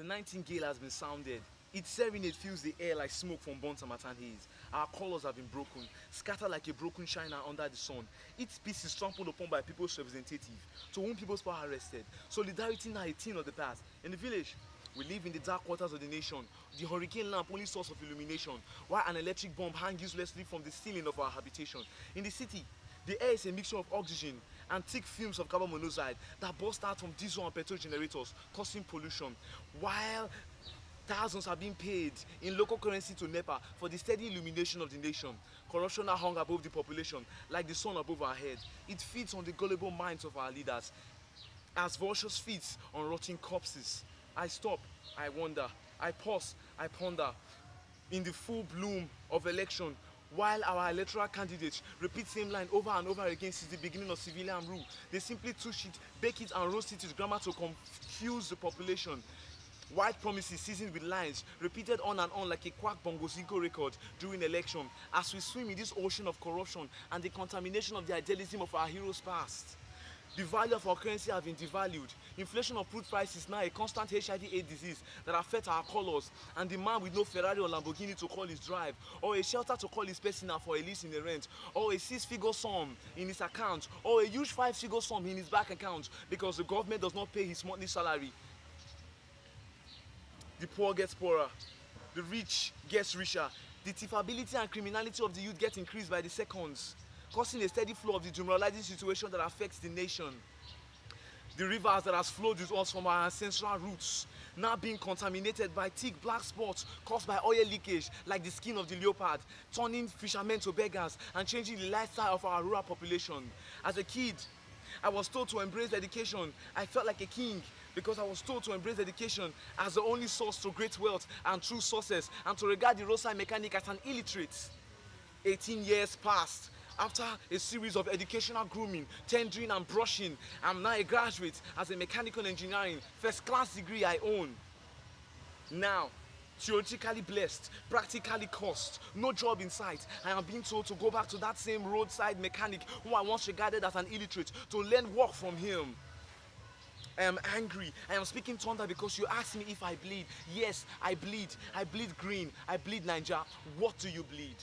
The nightingale has been sounded. Its serenade fills the air like smoke from burnt Samatan haze. Our colors have been broken, scattered like a broken china under the sun. Its peace is trampled upon by people's representative, to whom people's power rested. Solidarity now a thing of the past. In the village, we live in the dark quarters of the nation, the hurricane lamp only source of illumination, while an electric bomb hangs uselessly from the ceiling of our habitation. In the city, the air is a mixture of oxygen and thick fumes of carbon monoxide that burst out from diesel and petrol generators, causing pollution. While thousands are being paid in local currency to NEPA for the steady illumination of the nation, corruption now hung above the population like the sun above our head. It feeds on the gullible minds of our leaders as vultures feeds on rotting corpses. I stop, I wonder, I pause, I ponder. In the full bloom of election, while our electoral candidates repeat same line over and over again since the beginning of civilian rule, they simply touch it, bake it and roast it with grammar to confuse the population. White promises seasoned with lines, repeated on and on like a quack bongozinko record during election, as we swim in this ocean of corruption and the contamination of the idealism of our heroes past. The value of our currency has been devalued. Inflation of food prices is now a constant HIV/AIDS disease that affects our colors, and the man with no Ferrari or Lamborghini to call his drive, or a shelter to call his personal for a lease in the rent, or a 6-figure sum in his account, or a huge 5-figure sum in his bank account because the government does not pay his monthly salary. The poor gets poorer, the rich gets richer, the thiefability and criminality of the youth get increased by the seconds, causing a steady flow of the demoralizing situation that affects the nation. The rivers that has flowed with us from our ancestral roots now being contaminated by thick black spots caused by oil leakage like the skin of the leopard, turning fishermen to beggars and changing the lifestyle of our rural population. As a kid, I was told to embrace education. I felt like a king because I was told to embrace education as the only source to great wealth and true success, and to regard the roadside mechanic as an illiterate. 18 years passed. After a series of educational grooming, tendering and brushing, I'm now a graduate as a mechanical engineering, first class degree I own. Now, theoretically blessed, practically cursed, no job in sight, I am being told to go back to that same roadside mechanic who I once regarded as an illiterate to learn work from him. I am angry. I am speaking thunder because you asked me if I bleed. Yes, I bleed. I bleed green. I bleed Niger. What do you bleed?